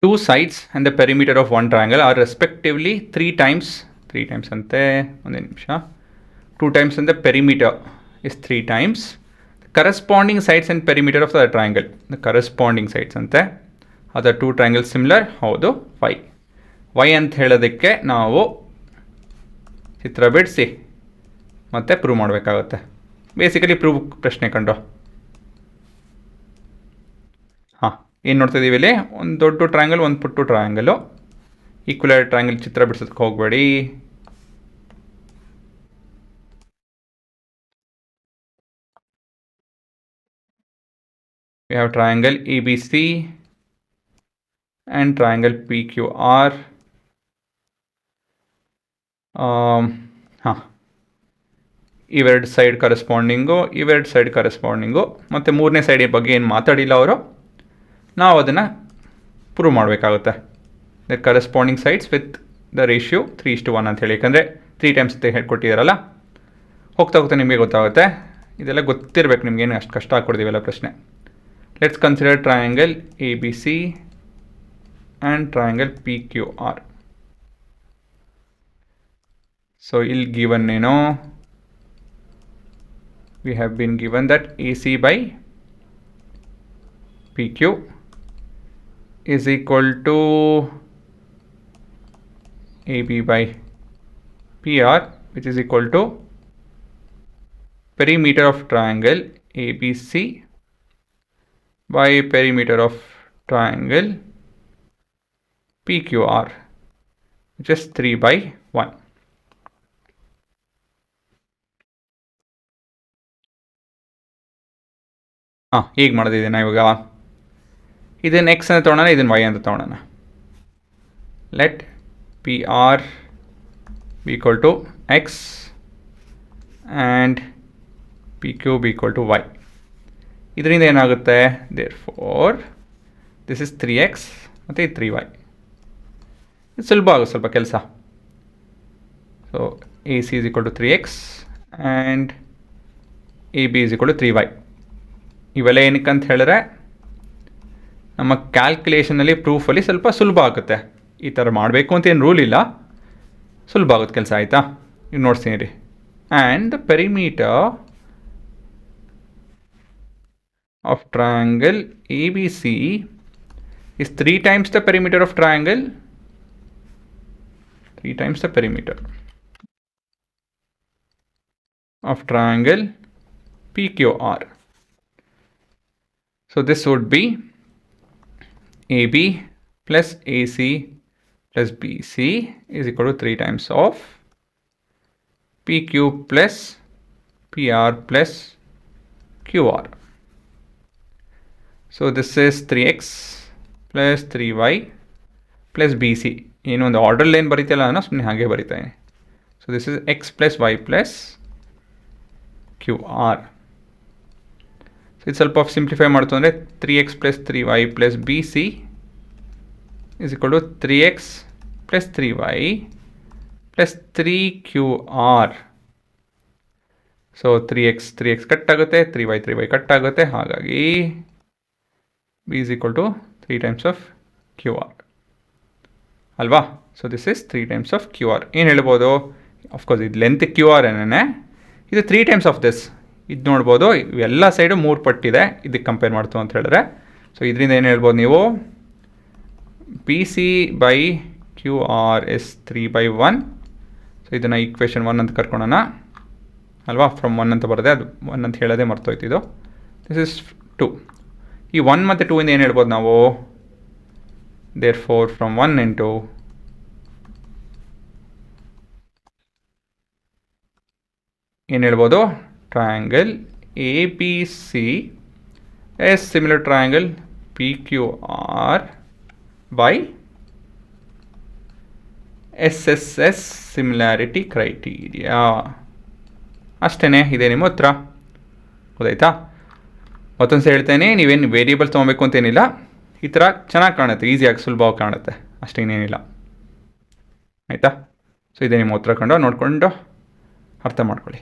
Two sides and the perimeter of one triangle are respectively 3 times ante onde nimisha 2 times and the perimeter is 3 times the corresponding sides and perimeter of the triangle. The corresponding sides ante are the two triangles similar. ಹೌದು y ಅಂತ ಹೇಳೋದಕ್ಕೆ ನಾವು ಚಿತ್ರ ಬಿಡಿಸಿ ಮತ್ತೆ prove ಮಾಡಬೇಕಾಗುತ್ತೆ. Basically prove ಪ್ರಶ್ನೆ ಕಂಡು ಏನು ನೋಡ್ತಾ ಇದ್ದೀವಿ ಇಲ್ಲಿ, ಒಂದು ದೊಡ್ಡ ಟ್ರಯಾಂಗಲ್ ಒಂದು ಪುಟ್ಟು ಟ್ರಯಾಂಗಲು. ಈಕ್ವಲ್ ಟ್ರಯಾಂಗಲ್ ಚಿತ್ರ ಬಿಡಿಸೋದಕ್ಕೆ ಹೋಗಬೇಡಿ. We have triangle ABC and triangle PQR. ಇವೆರಡು ಸೈಡ್ ಕರೆಸ್ಪಾಂಡಿಂಗು, ಇವೆರಡು ಸೈಡ್ ಕರೆಸ್ಪಾಂಡಿಂಗು, ಮತ್ತು ಮೂರನೇ ಸೈಡ್ ಬಗ್ಗೆ ಏನು ಮಾತಾಡಿಲ್ಲ ಅವರು, ನಾವು ಅದನ್ನು ಪ್ರೂವ್ ಮಾಡಬೇಕಾಗುತ್ತೆ. The corresponding sides with the ratio 3:1 ಅಂತ ಹೇಳಿ, ಯಾಕಂದರೆ 3 ಟೈಮ್ಸ್ ಅಂತ ಹೇಳ್ಕೊಟ್ಟಿದ್ದಾರಲ್ಲ. ಹೋಗ್ತಾ ಹೋಗ್ತಾ ನಿಮಗೆ ಗೊತ್ತಾಗುತ್ತೆ. ಇದೆಲ್ಲ ಗೊತ್ತಿರಬೇಕು ನಿಮಗೇನು ಅಷ್ಟು ಕಷ್ಟ ಹಾಕ್ಕೊಡ್ತೀವಲ್ಲ ಪ್ರಶ್ನೆ. Let's consider triangle ABC and triangle PQR. So ಇಲ್ಲಿ ಗಿವನ್ ಏನೋ, we have been given that AC by PQ is equal to AB by PR, which is equal to perimeter of triangle ABC by perimeter of triangle PQR, which is 3/1. ಹೀಗೆ ಮಾಡೋದಿದ್ದೇನೆ ಇವಾಗ. ಇದನ್ನು X ಅಂತ ತೊಗೊಳೋಣ, ಇದನ್ನು y ಅಂತ ತೊಗೊಳೋಣ. Let PR be equal to x and PQ be equal to y. ಇದರಿಂದ ಏನಾಗುತ್ತೆ, therefore this is 3x ಮತ್ತು ಇದು 3y. ಇದು ಸುಲಭ ಆಗುತ್ತೆ ಸ್ವಲ್ಪ ಕೆಲಸ. So AC is equal to 3x and AB is equal to 3y. ಇವೆಲ್ಲ ಏನಕ್ಕೆ ಅಂತ ಹೇಳಿದ್ರೆ ನಮ್ಮ ಕ್ಯಾಲ್ಕುಲೇಷನಲ್ಲಿ ಪ್ರೂಫಲ್ಲಿ ಸ್ವಲ್ಪ ಸುಲಭ ಆಗುತ್ತೆ. ಈ ಥರ ಮಾಡಬೇಕು ಅಂತ ಏನು ರೂಲ್ ಇಲ್ಲ, ಸುಲಭ ಆಗುತ್ತೆ ಕೆಲಸ. ಆಯಿತಾ, ಈಗ ನೋಡ್ತೀನಿ ರೀ. And the perimeter of triangle ABC is 3 times the perimeter of triangle, 3 times the perimeter of triangle PQR. So this would be AB plus AC plus BC is equal to 3 times of PQ plus PR plus QR. So this is 3x plus 3y plus BC. ಏನು ಒಂದು orderly ಏನು ಬರೀತಿಲ್ಲ ನಾನು ಸುಮ್ಮನೆ ಹಾಗೆ ಬರೀತಾನೆ. So this is x plus y plus QR. ಇದು ಸ್ವಲ್ಪ simplify ಮಾಡ್ತು ಅಂದರೆ 3x plus 3y plus BC is equal to 3x plus 3y plus 3QR. So 3x cut ಆಗುತ್ತೆ, 3y ಕಟ್ ಆಗುತ್ತೆ, ಹಾಗಾಗಿ B is equal to 3 times of QR ಅಲ್ವಾ. So this is 3 times of QR. ಏನು ಹೇಳ್ಬೋದು, of course ಇದು length QR ಏನೇ, ಇದು 3 times of this. ಇದು ನೋಡ್ಬೋದು, ಇವೆಲ್ಲ ಸೈಡು 3 ಪಟ್ಟಿದೆ ಇದಕ್ಕೆ ಕಂಪೇರ್ ಮಾಡ್ತು ಅಂತ ಹೇಳಿದ್ರೆ. ಸೊ ಇದರಿಂದ ಏನು ಹೇಳ್ಬೋದು ನೀವು, BC by QR is 3/1. So ಇದನ್ನು ಈಕ್ವೇಷನ್ 1 ಅಂತ ಕರ್ಕೊಳ್ಳೋಣ ಅಲ್ವಾ. ಫ್ರಮ್ 1 ಅಂತ ಬರುತ್ತೆ, ಅದು 1 ಅಂತ ಹೇಳೋದೇ ಮರ್ತೋಯ್ತಿದ್ದು. This is 2. ಈ 1 ಮತ್ತು 2 ಇಂದ ಏನು ಹೇಳ್ಬೋದು ನಾವು, therefore from 1 into ಏನು ಹೇಳ್ಬೋದು, triangle ABC is similar triangle PQR by SSS similarity criteria. ಅಷ್ಟೇ, ಇದೆ ನಿಮ್ಮ ಉತ್ತರ. ಗೊತ್ತಾಯ್ತಾ? ಮತ್ತೊಂದು ಸಲ ಹೇಳ್ತೇನೆ, ನೀವೇನು ವೇರಿಯೇಬಲ್ ತೊಗೊಬೇಕು ಅಂತೇನಿಲ್ಲ. ಈ ಥರ ಚೆನ್ನಾಗಿ ಕಾಣುತ್ತೆ, ಈಸಿಯಾಗಿ ಸುಲಭವಾಗಿ ಕಾಣುತ್ತೆ, ಅಷ್ಟೇನೇನಿಲ್ಲ. ಆಯಿತಾ? ಸೊ ಇದೇ ನಿಮ್ಮ ಉತ್ತರ ಕಂಡು ನೋಡಿಕೊಂಡು ಅರ್ಥ ಮಾಡ್ಕೊಳ್ಳಿ.